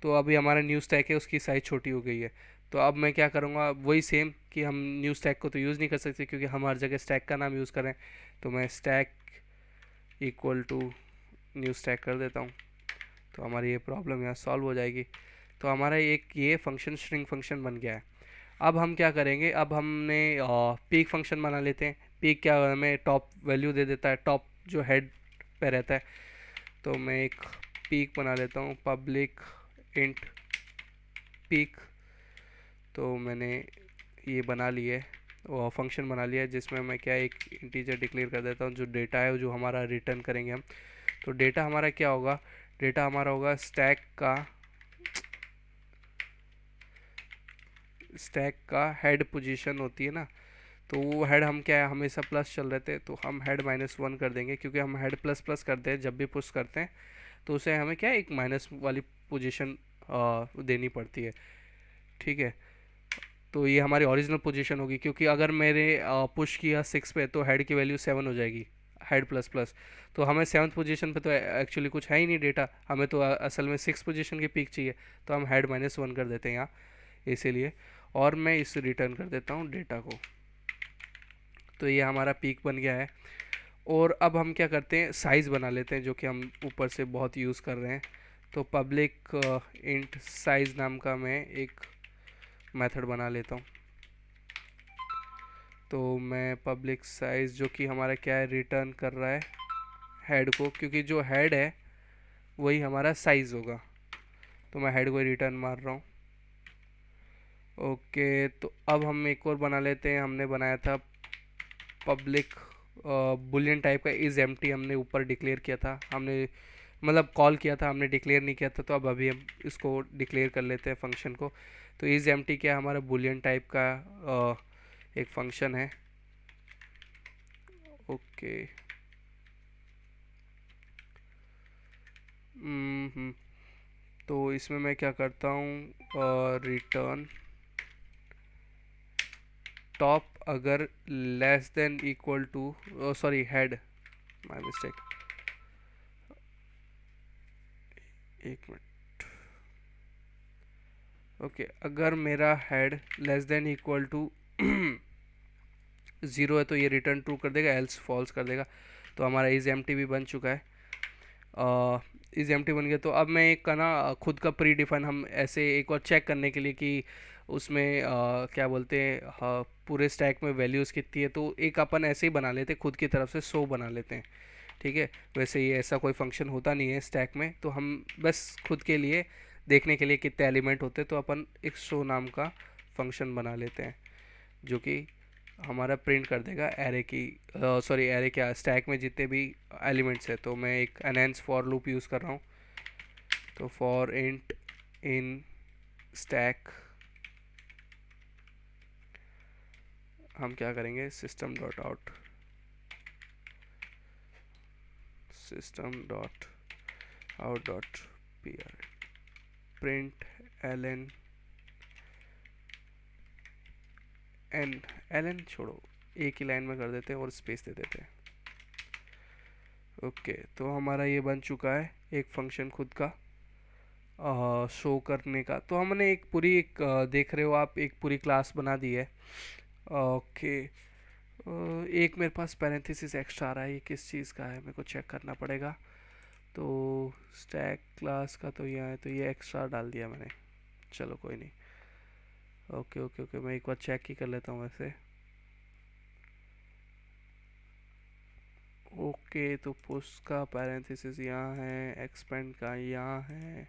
तो अभी हमारा न्यू स्टैक है, उसकी साइज़ छोटी हो गई है। तो अब मैं क्या करूँगा, वही सेम कि हम न्यू स्टैक को तो यूज़ नहीं कर सकते क्योंकि हम हर जगह स्टैक का नाम यूज़ कर रहे हैं। तो मैं stack equal to new stack कर देता हूँ, तो हमारी ये प्रॉब्लम यहाँ सॉल्व हो जाएगी। तो हमारा एक ये फंक्शन स्ट्रिंग फंक्शन बन गया है। अब हम क्या करेंगे, अब हमने पीक फंक्शन बना लेते हैं। पीक क्या हमें टॉप वैल्यू दे देता है, टॉप जो हेड पे रहता है। तो मैं एक पीक बना लेता हूँ, पब्लिक इंट पीक। तो मैंने ये बना लिए और फंक्शन बना लिया है जिसमें मैं क्या एक इंटीजर डिक्लेयर कर देता हूँ, जो डेटा है जो हमारा रिटर्न करेंगे हम। तो डेटा हमारा क्या होगा, डेटा हमारा होगा स्टैक का हेड पोजीशन होती है ना, तो वो हेड हम क्या है, हमेशा प्लस चल रहे थे, तो हम हेड -1 कर देंगे, क्योंकि हम हेड प्लस प्लस करते हैं जब भी पुश करते हैं, तो उसे हमें क्या है, एक माइनस वाली पोजीशन देनी पड़ती है। ठीक है, तो ये हमारी ओरिजिनल पोजीशन होगी, क्योंकि अगर मैंने पुश किया 6 पे तो हेड की वैल्यू 7 हो जाएगी, हेड प्लस प्लस। तो हमें 7th पोजीशन पे तो एक्चुअली कुछ है ही नहीं डेटा, हमें तो असल में 6 पोजीशन की पीक चाहिए, तो हम हेड -1 कर देते हैं यहाँ इसीलिए। और मैं इस रिटर्न कर देता हूँ डेटा को। तो ये हमारा पीक बन गया है। और अब हम क्या करते हैं, साइज़ बना लेते हैं जो कि हम ऊपर से बहुत यूज़ कर रहे हैं। तो पब्लिक इंट साइज़ नाम का मैं एक मेथड बना लेता हूँ। तो मैं पब्लिक साइज जो कि हमारा क्या है रिटर्न कर रहा है हेड को, क्योंकि जो हेड है वही हमारा साइज होगा, तो मैं हेड को रिटर्न मार रहा हूँ। ओके, तो अब हम एक और बना लेते हैं। हमने बनाया था पब्लिक बुलियन टाइप का इज़ एम्प्टी, हमने ऊपर डिक्लेयर किया था, हमने मतलब कॉल किया था, हमने डिक्लेयर नहीं किया था। तो अब अभी हम इसको डिक्लेयर कर लेते हैं फंक्शन को। तो इज़ एम्प्टी क्या है, हमारा बुलियन टाइप का एक फंक्शन है। ओके, तो इसमें मैं क्या करता हूँ, रिटर्न टॉप अगर less than equal to, sorry head, my mistake, एक मिनट। ओके, अगर मेरा head less than equal to zero है तो ये रिटर्न ट्रू कर देगा, एल्स फॉल्स कर देगा। तो हमारा इज़ एम्प्टी भी बन चुका है। इज़ एम्प्टी बन गया। तो अब मैं एक का ना खुद का प्री डिफाइन, हम ऐसे एक और चेक करने के लिए कि उसमें क्या बोलते हैं, पूरे स्टैक में वैल्यूज़ कितनी है, तो एक अपन ऐसे ही बना लेते हैं, खुद की तरफ से सो बना लेते हैं। ठीक है, वैसे ये ऐसा कोई फंक्शन होता नहीं है स्टैक में, तो हम बस खुद के लिए देखने के लिए कितने एलिमेंट होते हैं, तो अपन एक शो नाम का फंक्शन बना लेते हैं जो कि हमारा प्रिंट कर देगा एरे की, सॉरी एरे क्या, स्टैक में जितने भी एलिमेंट्स है। तो मैं एक एनहेंस फॉर लूप यूज़ कर रहा हूँ। तो फॉर इंट इन स्टैक हम क्या करेंगे, system dot out, system dot out dot P R, print L N, L N छोड़ो, एक ही लाइन में कर देते हैं और स्पेस दे देते हैं। ओके, तो हमारा ये बन चुका है एक फंक्शन खुद का शो करने का। तो हमने एक पूरी एक देख रहे हो आप, एक पूरी क्लास बना दी है। ओके, एक मेरे पास पैरेंथेसिस एक्स्ट्रा आ रहा है, ये किस चीज़ का है मेरे को चेक करना पड़ेगा। तो स्टैक क्लास का तो यहाँ है, तो ये एक्स्ट्रा डाल दिया मैंने, चलो कोई नहीं। ओके ओके ओके, मैं एक बार चेक ही कर लेता हूँ वैसे। ओके, तो पुश का पैरेंथेसिस यहाँ है, एक्सपेंड का यहाँ है,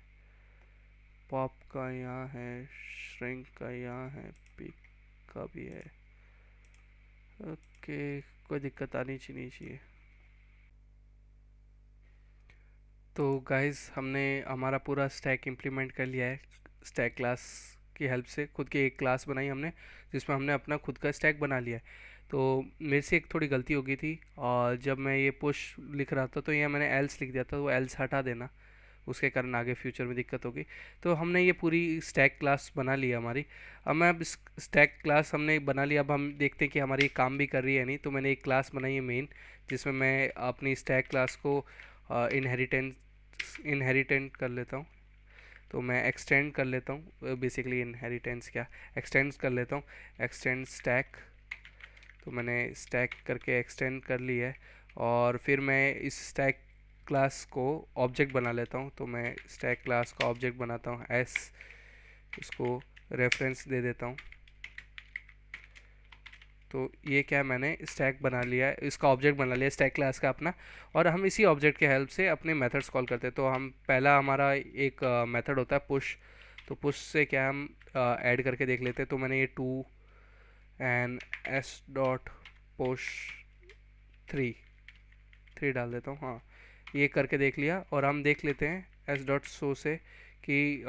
पॉप का यहाँ है, श्रिंक का यहाँ है, पिक का भी है। ओके, कोई दिक्कत आनी चाहिए चाहिए। तो गाइस, हमने हमारा पूरा स्टैक इम्प्लीमेंट कर लिया है स्टैक क्लास की हेल्प से। खुद की एक क्लास बनाई हमने जिसमें हमने अपना खुद का स्टैक बना लिया है। तो मेरे से एक थोड़ी गलती हो गई थी, और जब मैं ये पुश लिख रहा था तो यहाँ मैंने एल्स लिख दिया था, वो एल्स हटा देना, उसके कारण आगे फ्यूचर में दिक्कत होगी। तो हमने ये पूरी स्टैक क्लास बना ली है हमारी। अब इस स्टैक क्लास हमने बना लिया, अब हम देखते हैं कि हमारी काम भी कर रही है नहीं। तो मैंने एक क्लास बनाई है मेन, जिसमें मैं अपनी स्टैक क्लास को इनहेरिटेंट कर लेता हूँ। तो मैं एक्सटेंड कर लेता हूँ, बेसिकली इनहेरिटेंस क्या, एक्सटेंड कर लेता हूँ, एक्सटेंड स्टैक। तो मैंने स्टैक करके एक्सटेंड कर ली है, और फिर मैं इस स्टैक क्लास को ऑब्जेक्ट बना लेता हूँ। तो मैं स्टैक क्लास का ऑब्जेक्ट बनाता हूँ एस, इसको रेफरेंस दे देता हूँ। तो ये क्या, मैंने स्टैक बना लिया है, इसका ऑब्जेक्ट बना लिया स्टैक क्लास का अपना। और हम इसी ऑब्जेक्ट के हेल्प से अपने मेथड्स कॉल करते हैं। तो हम पहला हमारा एक मेथड होता है पुश। तो पुश से क्या हम ऐड करके देख लेते हैं। तो मैंने ये two and S dot push three, three डाल देता हूँ, हाँ, ये करके देख लिया। और हम देख लेते हैं एस डॉट शो से कि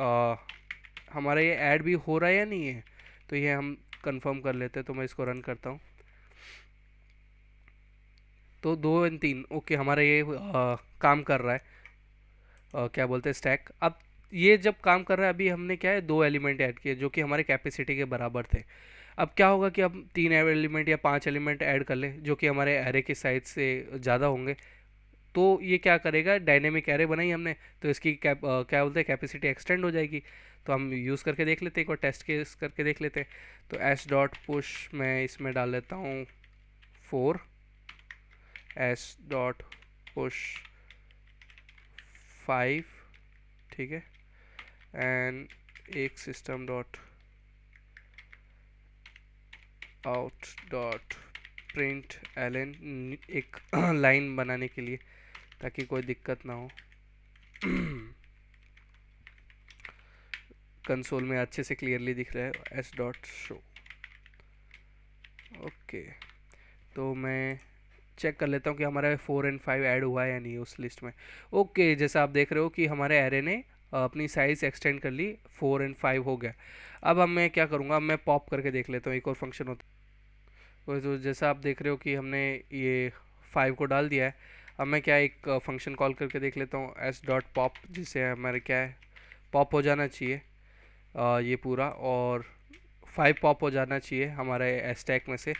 हमारा ये ऐड भी हो रहा है या नहीं है। तो ये हम कंफर्म कर लेते हैं। तो मैं इसको रन करता हूँ। तो दो एंड तीन, ओके, हमारा ये काम कर रहा है, क्या बोलते हैं स्टैक। अब ये जब काम कर रहा है, अभी हमने क्या है, दो एलिमेंट ऐड किए जो कि हमारे कैपेसिटी के बराबर थे। अब क्या होगा कि अब तीन एलिमेंट या पांच एलिमेंट ऐड कर लें जो कि हमारे एरे के साइज से ज़्यादा होंगे। तो ये क्या करेगा, डायनेमिक एरे बनाई हमने, तो इसकी क्या बोलते हैं कैपेसिटी एक्सटेंड हो जाएगी। तो हम यूज़ करके देख लेते हैं, एक बार टेस्ट केस करके देख लेते हैं। तो एस डॉट पुश मैं इसमें डाल लेता हूँ 4, एस डॉट पुश 5, ठीक है, एंड एक system dot out dot println, एक लाइन बनाने के लिए ताकि कोई दिक्कत ना हो, कंसोल में अच्छे से क्लियरली दिख रहा है एस डॉट शो। ओके, तो मैं चेक कर लेता हूँ कि हमारा 4 एंड 5 ऐड हुआ है या नहीं उस लिस्ट में। ओके, जैसा आप देख रहे हो कि हमारे एरे ने अपनी साइज़ एक्सटेंड कर ली, 4 एंड 5 हो गया। अब हम मैं क्या करूँगा, अब मैं पॉप करके देख लेता हूँ, एक और फंक्शन होता है। तो जैसा आप देख रहे हो कि हमने ये 5 को डाल दिया है। अब मैं क्या एक फंक्शन कॉल करके देख लेता हूँ एस डॉट पॉप, जिससे हमारे क्या है पॉप हो जाना चाहिए ये पूरा, और 5 पॉप हो जाना चाहिए हमारे स्टैक में से।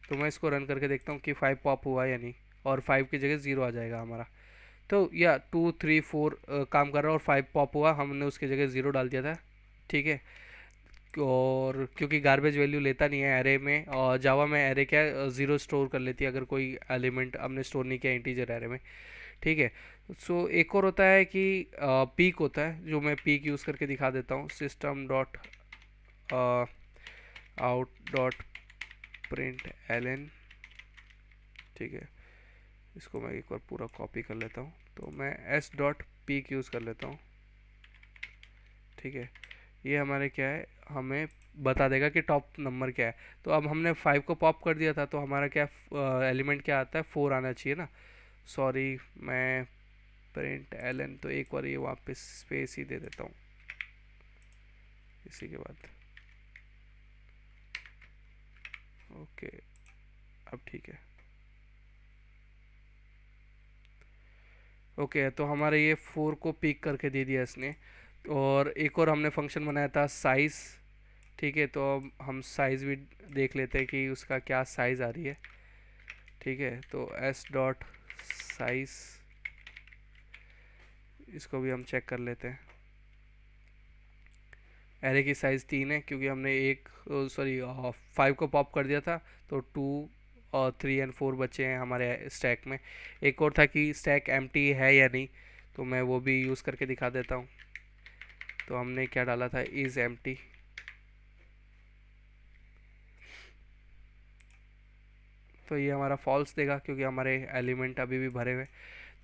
तो मैं इसको रन करके देखता हूँ कि 5 पॉप हुआ या नहीं, और 5 की जगह 0 आ जाएगा हमारा। तो या 2 3 4 काम कर रहा है, और 5 पॉप हुआ, हमने उसकी जगह 0 डाल दिया था। ठीक है, और क्योंकि गार्बेज वैल्यू लेता नहीं है एरे में, और जावा में एरे क्या 0 स्टोर कर लेती है अगर कोई एलिमेंट हमने स्टोर नहीं किया इंटीजर एरे में। ठीक है, सो एक और होता है कि पीक होता है, जो मैं पीक यूज़ करके दिखा देता हूँ। System dot out dot println. ठीक है, इसको मैं एक बार पूरा कॉपी कर लेता हूँ, तो मैं एस डॉट पीक यूज़ कर लेता हूँ। ठीक है, ये हमारे क्या है, हमें बता देगा कि टॉप नंबर क्या है। तो अब हमने 5 को पॉप कर दिया था, तो हमारा क्या एलिमेंट क्या आता है, 4 आना चाहिए ना। सॉरी, मैं प्रिंट एलन, तो एक बार ये वापस स्पेस ही दे देता हूँ इसी के बाद। ओके, अब ठीक है। ओके, तो हमारे ये 4 को पिक करके दे दिया इसने। और एक और हमने फंक्शन बनाया था साइज़। ठीक है, तो अब हम साइज़ भी देख लेते हैं कि उसका क्या साइज़ आ रही है। ठीक है, तो एस डॉट साइज़, इसको भी हम चेक कर लेते हैं। एरे की साइज़ 3 है, क्योंकि हमने 5 को पॉप कर दिया था, तो 2 और 3 एंड 4 बचे हैं हमारे स्टैक में। एक और था कि स्टैक एम्प्टी है या नहीं, तो मैं वो भी यूज़ करके दिखा देता हूँ। तो हमने क्या डाला था, इज़ एम्प्टी। तो ये हमारा फॉल्स देगा, क्योंकि हमारे एलिमेंट अभी भी भरे हुए।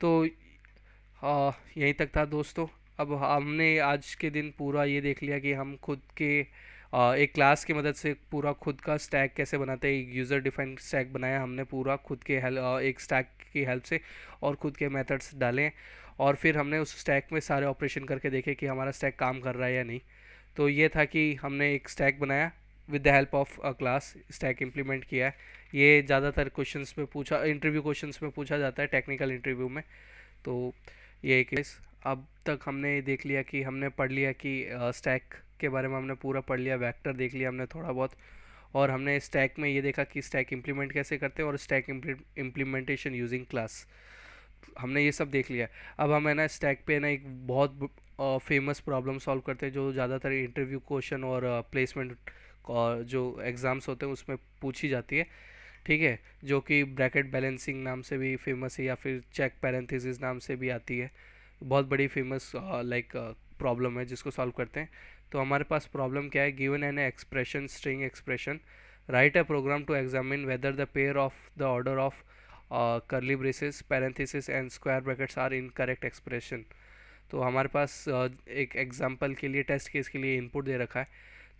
तो यहीं तक था दोस्तों। अब हमने आज के दिन पूरा ये देख लिया कि हम खुद के एक क्लास की मदद से पूरा खुद का स्टैक कैसे बनाते हैं। एक यूज़र डिफाइंड स्टैक बनाया हमने पूरा खुद के एक स्टैक की हेल्प से, और खुद के मेथड्स डालें, और फिर हमने उस स्टैक में सारे ऑपरेशन करके देखे कि हमारा स्टैक काम कर रहा है या नहीं। तो ये था कि हमने एक स्टैक बनाया with the help of a class, stack implement किया है। ये ज़्यादातर क्वेश्चंस में पूछा, इंटरव्यू क्वेश्चंस में पूछा जाता है, टेक्निकल इंटरव्यू में। तो ये एक केस। अब तक हमने देख लिया कि हमने पढ़ लिया कि स्टैक के बारे में हमने पूरा पढ़ लिया, वेक्टर देख लिया हमने थोड़ा बहुत, और हमने स्टैक में ये देखा कि स्टैक इम्प्लीमेंट कैसे करते हैं, और स्टैक इम्प्लीमेंटेशन यूजिंग क्लास, हमने ये सब देख लिया। अब हम है ना स्टैक पे ना एक बहुत फेमस प्रॉब्लम सॉल्व करते हैं, जो ज़्यादातर इंटरव्यू क्वेश्चन और प्लेसमेंट जो एग्ज़ाम्स होते हैं उसमें पूछी जाती है। ठीक है, जो कि ब्रैकेट बैलेंसिंग नाम से भी फेमस है, या फिर चेक पैरेंथेसिस नाम से भी आती है। बहुत बड़ी फेमस प्रॉब्लम है जिसको सॉल्व करते हैं। तो हमारे पास प्रॉब्लम क्या है, given an expression, string expression, write a program to examine whether the pair of the order of curly braces parenthesis and square brackets are incorrect expression। तो हमारे पास एक एग्जांपल के लिए, टेस्ट केस के लिए इनपुट दे रखा है।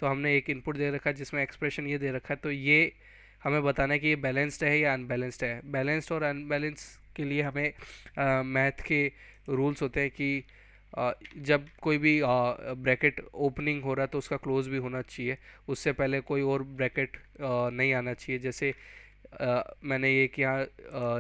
तो हमने एक इनपुट दे रखा है जिसमें एक्सप्रेशन ये दे रखा है, तो ये हमें बताना है कि ये बैलेंस्ड है या अनबैलेंस्ड है। बैलेंस्ड और अनबैलेंस के लिए हमें मैथ के रूल्स होते हैं कि जब कोई भी ब्रैकेट ओपनिंग हो रहा है तो उसका क्लोज भी होना चाहिए, उससे पहले कोई और ब्रैकेट नहीं आना चाहिए। जैसे मैंने ये किया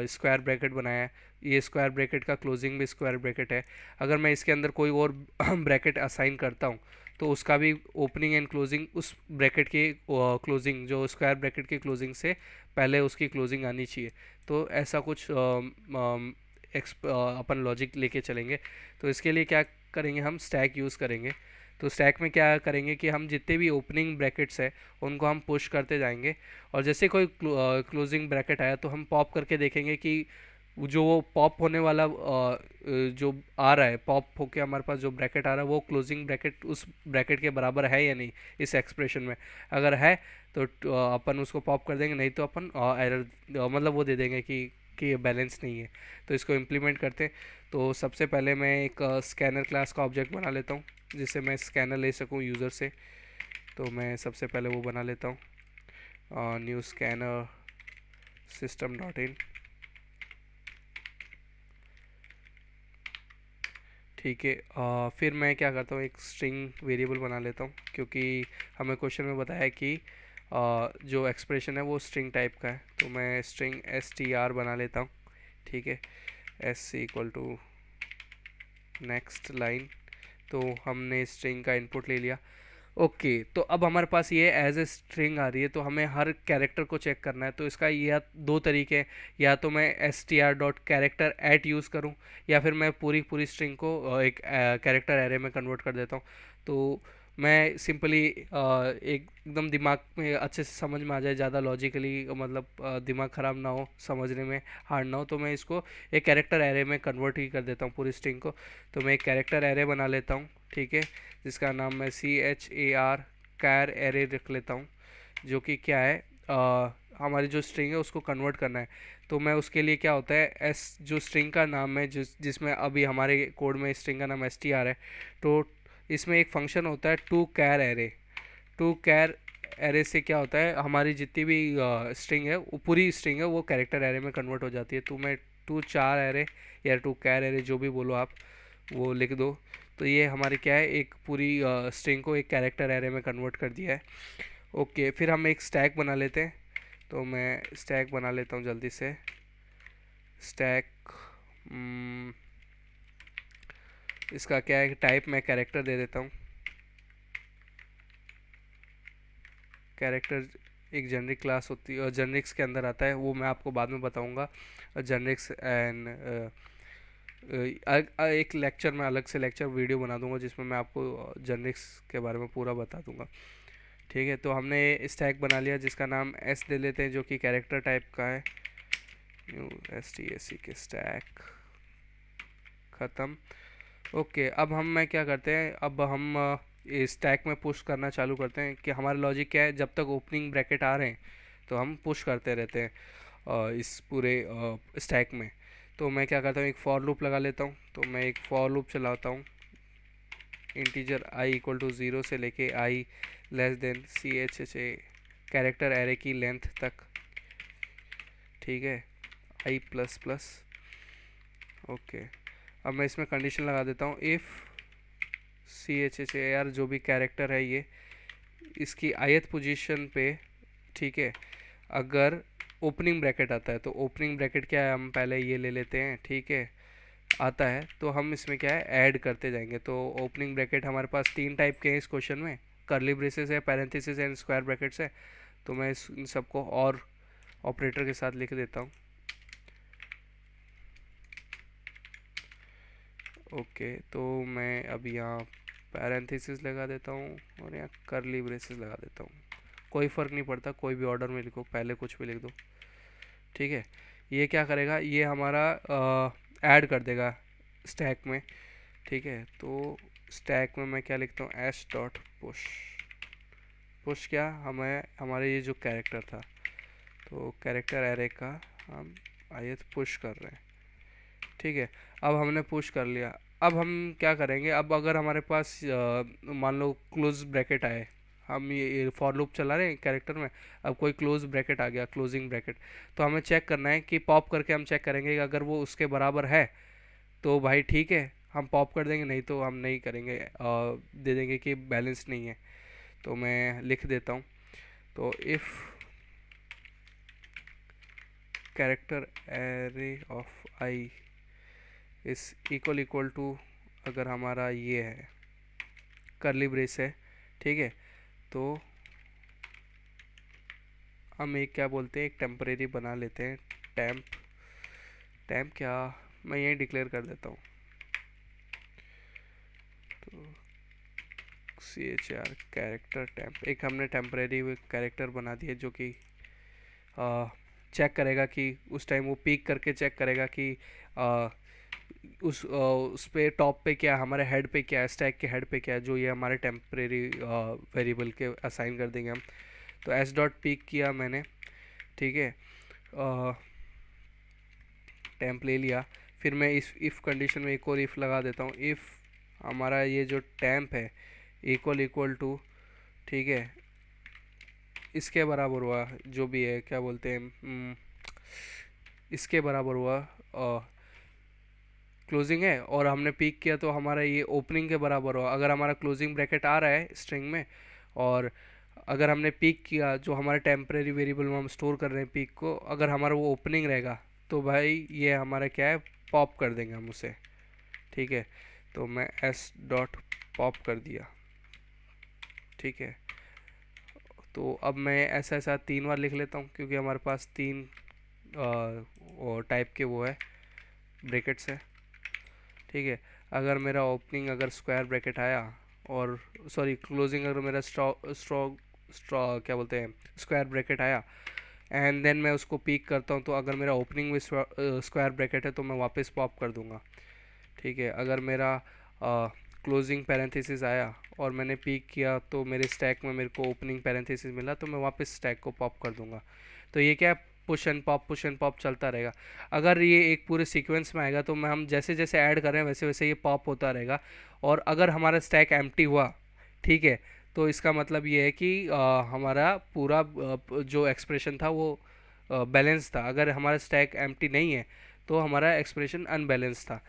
स्क्वायर ब्रैकेट बनाया है, ये स्क्वायर ब्रैकेट का क्लोजिंग भी स्क्वायर ब्रैकेट है। अगर मैं इसके अंदर कोई और ब्रैकेट असाइन करता हूँ तो उसका भी ओपनिंग एंड क्लोजिंग उस ब्रैकेट की क्लोजिंग, जो स्क्वायर ब्रैकेट की क्लोजिंग से पहले उसकी क्लोजिंग आनी चाहिए। तो ऐसा कुछ अपन लॉजिक लेके चलेंगे। तो इसके लिए क्या करेंगे, हम स्टैक यूज़ करेंगे। तो स्टैक में क्या करेंगे कि हम जितने भी ओपनिंग ब्रैकेट्स है उनको हम पुश करते जाएंगे, और जैसे कोई क्लोजिंग ब्रैकेट आया तो हम पॉप करके देखेंगे कि जो वो पॉप होने वाला जो आ रहा है, पॉप होके हमारे पास जो ब्रैकेट आ रहा है वो क्लोजिंग ब्रैकेट उस ब्रैकेट के बराबर है या नहीं इस एक्सप्रेशन में। अगर है तो अपन उसको पॉप कर देंगे, नहीं तो अपन एरर मतलब वो दे देंगे कि ये बैलेंस नहीं है। तो इसको इम्प्लीमेंट करते हैं। तो सबसे पहले मैं एक स्कैनर क्लास का ऑब्जेक्ट बना लेता हूँ जिससे मैं स्कैनर ले सकूँ यूज़र से। तो मैं सबसे पहले वो बना लेता हूँ, new scanner system dot in. ठीक है, फिर मैं क्या करता हूँ, एक स्ट्रिंग वेरिएबल बना लेता हूँ क्योंकि हमें क्वेश्चन में बताया है कि जो एक्सप्रेशन है वो स्ट्रिंग टाइप का है। तो मैं स्ट्रिंग str बना लेता हूँ। ठीक है, s equal to next line. तो हमने स्ट्रिंग का इनपुट ले लिया। ओके, तो अब हमारे पास ये एज ए स्ट्रिंग आ रही है, तो हमें हर कैरेक्टर को चेक करना है। तो इसका ये दो तरीके हैं, या तो मैं S T R dot character eight use करूँ, या फिर मैं पूरी पूरी स्ट्रिंग को एक कैरेक्टर एरे में कन्वर्ट कर देता हूँ। तो मैं सिंपली एकदम दिमाग में अच्छे से समझ में आ जाए, ज़्यादा लॉजिकली मतलब दिमाग ख़राब ना हो, समझने में हार्ड ना हो, तो मैं इसको एक कैरेक्टर एरे में कन्वर्ट ही कर देता हूँ पूरी स्ट्रिंग को। तो मैं एक कैरेक्टर एरे बना लेता हूँ। ठीक है, जिसका नाम मैं CHAR कैर एरे रख लेता हूँ, जो कि क्या है, हमारी जो स्ट्रिंग है उसको कन्वर्ट करना है। तो मैं उसके लिए क्या होता है, एस जो स्ट्रिंग का नाम है जिसमें अभी हमारे कोड में स्ट्रिंग का नाम str है, तो इसमें एक फंक्शन होता है to char array. To char array से क्या होता है, हमारी जितनी भी स्ट्रिंग है, वो पूरी स्ट्रिंग है वो कैरेक्टर एरे में कन्वर्ट हो जाती है। तो मैं टू चार एरे या टू कैर एरे जो भी बोलो आप, वो लिख दो। तो ये हमारी क्या है, एक पूरी स्ट्रिंग को एक कैरेक्टर एरे में कन्वर्ट कर दिया है। ओके, फिर हम एक स्टैक बना लेते हैं। तो मैं स्टैक बना लेता हूँ जल्दी से। स्टैक, इसका क्या है, टाइप मैं कैरेक्टर दे देता हूँ। कैरेक्टर एक जेनरिक क्लास होती है और जेनरिक्स के अंदर आता है, वो मैं आपको बाद में बताऊंगा। जेनरिक्स एंड एक लेक्चर में, अलग से लेक्चर वीडियो बना दूंगा जिसमें मैं आपको जेनरिक्स के बारे में पूरा बता दूंगा। ठीक है, तो हमने स्टैक बना लिया जिसका नाम एस दे लेते हैं, जो कि कैरेक्टर टाइप का है। न्यू STAC के स्टैक, ख़त्म। ओके, अब मैं क्या करते हैं, अब हम स्टैक में पुश करना चालू करते हैं। कि हमारा लॉजिक क्या है, जब तक ओपनिंग ब्रैकेट आ रहे हैं तो हम पुश करते रहते हैं इस पूरे स्टैक में। तो मैं क्या करता हूँ, एक फॉर लूप लगा लेता हूँ। तो मैं एक फॉर लूप चलाता हूँ, integer i equal to zero से लेके i less than CHHA character array की लेंथ तक। ठीक है, i प्लस प्लस। ओके, अब मैं इसमें कंडीशन लगा देता हूँ, इफ़ CHHAR जो भी कैरेक्टर है ये, इसकी ith पोजीशन पे, ठीक है, अगर ओपनिंग ब्रैकेट आता है, तो ओपनिंग ब्रैकेट क्या है, हम पहले ये ले लेते हैं। ठीक है, आता है तो हम इसमें क्या है, ऐड करते जाएंगे। तो ओपनिंग ब्रैकेट हमारे पास तीन टाइप के हैं इस क्वेश्चन में, कर्ली ब्रेसेस है, पैरेंथेसिस एंड स्क्वायर ब्रैकेट्स है। तो मैं इन सबको और ऑपरेटर के साथ लिख देता हूँ। ओके, तो मैं अब यहाँ पैरेंथेसिस लगा देता हूँ और यहाँ कर्ली ब्रेसेस लगा देता हूँ। कोई फ़र्क नहीं पड़ता, कोई भी ऑर्डर में लिखो, पहले कुछ भी लिख दो। ठीक है, ये क्या करेगा, ये हमारा ऐड कर देगा स्टैक में। ठीक है, तो स्टैक में मैं क्या लिखता हूँ, एस डॉट पुश। पुश क्या, हमें हमारे ये जो कैरेक्टर था, तो कैरेक्टर एरे का हम आयत पुश कर रहे हैं। ठीक है, अब हमने पुश कर लिया। अब हम क्या करेंगे, अब अगर हमारे पास मान लो क्लोज ब्रैकेट आए, हम ये फॉर लूप चला रहे हैं कैरेक्टर में, अब कोई क्लोज ब्रैकेट आ गया, क्लोजिंग ब्रैकेट, तो हमें चेक करना है कि पॉप करके हम चेक करेंगे कि अगर वो उसके बराबर है तो भाई ठीक है, हम पॉप कर देंगे, नहीं तो हम नहीं करेंगे, दे देंगे कि बैलेंस नहीं है। तो मैं लिख देता हूँ, तो इफ़ कैरेक्टर एरे ऑफ आई इस इक्वल टू, अगर हमारा ये है करली ब्रेस है, ठीक है, तो हम एक क्या बोलते हैं, एक टेम्परेरी बना लेते हैं, टैम्प। टैम्प क्या, मैं यही डिक्लेयर कर देता हूँ। तो CHR कैरेक्टर टैम्प, एक हमने टेम्परेरी कैरेक्टर बना दिया जो कि चेक करेगा कि उस टाइम वो पीक करके चेक करेगा कि आ, उस पे टॉप पे क्या है, हमारे हेड पे क्या है, स्टैक के हेड पे क्या है, जो ये हमारे टेम्परेरी वेरिएबल के असाइन कर देंगे हम। तो एस डॉट पीक किया मैंने, ठीक है, टेम्प ले लिया। फिर मैं इस इफ़ कंडीशन में एक और इफ़ लगा देता हूँ। इफ़ हमारा ये जो टेम्प है इक्वल इक्वल टू, ठीक है, इसके बराबर हुआ, जो भी है क्या बोलते हैं, इसके बराबर हुआ क्लोजिंग है, और हमने पीक किया तो हमारा ये ओपनिंग के बराबर हुआ। अगर हमारा क्लोजिंग ब्रैकेट आ रहा है स्ट्रिंग में, और अगर हमने पीक किया, जो हमारे टेम्परेरी वेरिएबल में हम स्टोर कर रहे हैं पीक को, अगर हमारा वो ओपनिंग रहेगा तो भाई ये हमारा क्या है, पॉप कर देंगे हम उसे, ठीक है। तो मैं एस डॉट पॉप कर दिया, ठीक है। तो अब मैं ऐसा ऐसा 3 बार लिख लेता हूँ, क्योंकि हमारे पास 3 टाइप के वो है, ब्रैकेट्स है, ठीक है। अगर मेरा ओपनिंग अगर स्क्वायर ब्रैकेट आया, और सॉरी क्लोजिंग अगर मेरा स्ट्रॉ क्या बोलते हैं, स्क्वायर ब्रैकेट आया, एंड देन मैं उसको पीक करता हूँ, तो अगर मेरा ओपनिंग में स्क्वायर ब्रैकेट है तो मैं वापस पॉप कर दूंगा, ठीक है। अगर मेरा क्लोजिंग पैरेंथेसिस आया और मैंने पीक किया, तो मेरे स्टैक में मेरे को ओपनिंग पैरेंथेसिस मिला, तो मैं वापस स्टैक को पॉप कर दूंगा। तो ये क्या, पुश एंड पॉप चलता रहेगा। अगर ये एक पूरे सीक्वेंस में आएगा तो मैं हम जैसे जैसे ऐड कर रहे हैं वैसे वैसे ये पॉप होता रहेगा। और अगर हमारा स्टैक एम्प्टी हुआ, ठीक है, तो इसका मतलब ये है कि हमारा पूरा जो एक्सप्रेशन था वो बैलेंस था। अगर हमारा स्टैक एम्प्टी नहीं है तो हमारा एक्सप्रेशन अनबैलेंस था,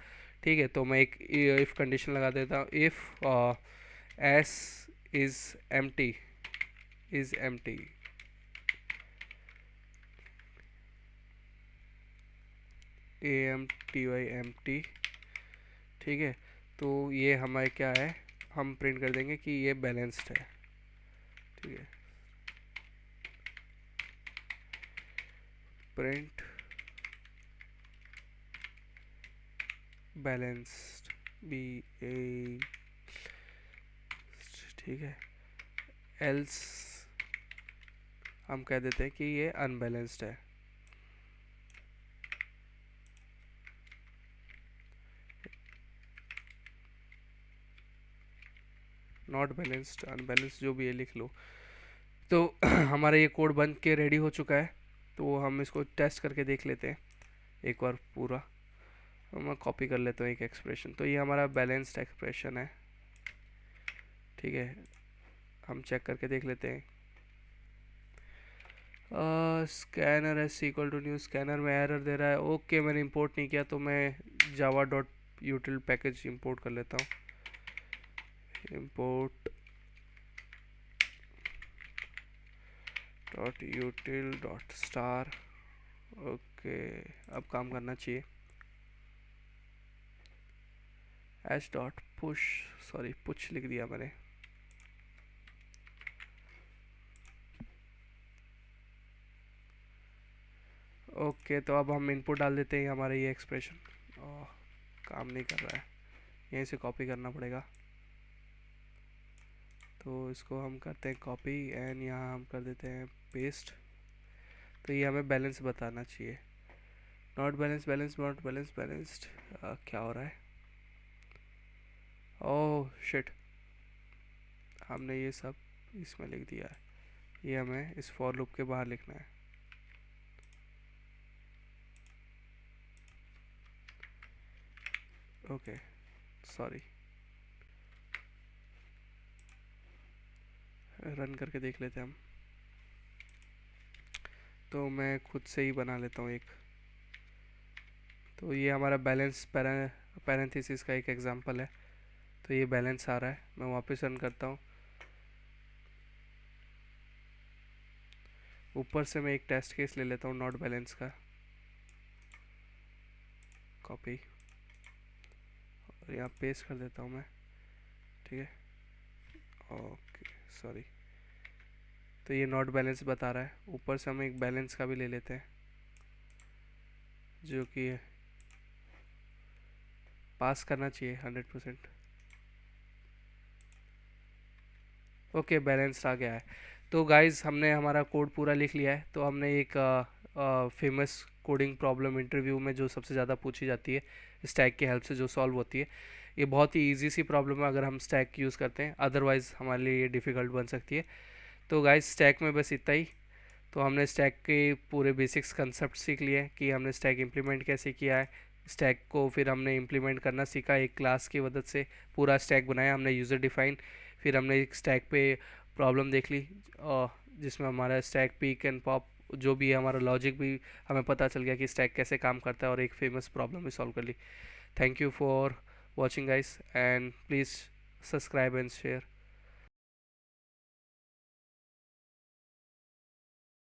ठीक है। तो मैं एक इफ़ कंडीशन लगा देता हूँ। If S is empty empty, ठीक है। तो ये हमारे क्या है, हम प्रिंट कर देंगे कि ये बैलेंस्ड है, ठीक है। प्रिंट बैलेंस्ड, बी ए, ठीक है। एल्स हम कह देते हैं कि ये अनबैलेंस्ड है। नॉट बैलेंस्ड, अनबैलेंस्ड, जो भी है लिख लो। तो हमारा ये कोड बन के रेडी हो चुका है। तो हम इसको टेस्ट करके देख लेते हैं एक बार पूरा। तो मैं कॉपी कर लेता हूँ एक एक्सप्रेशन। तो ये हमारा बैलेंस्ड एक्सप्रेशन है, ठीक है। हम चेक करके देख लेते हैं। Scanner S equal to new scanner में एरर दे रहा है। ओके, मैंने इंपोर्ट नहीं किया, तो मैं Java dot util package import कर लेता हूँ। Import dot util dot star. Okay, अब काम करना चाहिए। H dot push, sorry push लिख दिया मैंने। ओके, तो अब हम इनपुट डाल देते हैं हमारा ये एक्सप्रेशन। काम नहीं कर रहा है, यहीं से कॉपी करना पड़ेगा। तो इसको हम करते हैं कॉपी, एंड यहाँ हम कर देते हैं पेस्ट। तो ये हमें बैलेंस बताना चाहिए। Not balance, balance not balance, balanced. क्या हो रहा है? ओह शिट, हमने ये सब इसमें लिख दिया है। ये हमें इस फॉर लूप के बाहर लिखना है। ओके, सॉरी, रन करके देख लेते हैं हम। तो मैं खुद से ही बना लेता हूँ एक। तो ये हमारा बैलेंस पैरेंथेसिस का एक एग्जांपल है। तो ये बैलेंस आ रहा है, मैं वापस रन करता हूँ। ऊपर से मैं एक टेस्ट केस ले लेता हूँ नॉट बैलेंस का, कॉपी, और यहाँ पेस्ट कर देता हूँ मैं, ठीक है। Okay, sorry. तो ये नॉट बैलेंस बता रहा है। ऊपर से हम एक बैलेंस का भी ले लेते हैं, जो कि पास करना चाहिए 100%। ओके, बैलेंस आ गया है। तो गाइज हमने हमारा कोड पूरा लिख लिया है। तो हमने एक फेमस कोडिंग प्रॉब्लम इंटरव्यू में जो सबसे ज़्यादा पूछी जाती है, स्टैक की हेल्प से जो सॉल्व होती है। ये बहुत ही इजी सी प्रॉब्लम है अगर हम स्टैक यूज़ करते हैं, अदरवाइज़ हमारे लिए ये डिफ़िकल्ट बन सकती है। तो गाइस स्टैक में बस इतना ही। तो हमने स्टैक के पूरे बेसिक्स कंसेप्ट सीख लिए कि हमने स्टैक इम्प्लीमेंट कैसे किया है, स्टैक को फिर हमने इम्प्लीमेंट करना सीखा, एक क्लास की मदद से पूरा स्टैक बनाया हमने यूज़र डिफाइन। फिर हमने एक स्टैक पे प्रॉब्लम देख ली जिसमें हमारा स्टैक पीक एंड पॉप जो भी है हमारा लॉजिक भी हमें पता चल गया कि स्टैक कैसे काम करता है, और एक फेमस प्रॉब्लम भी सॉल्व कर ली। Thank you for watching guys, and please subscribe and share.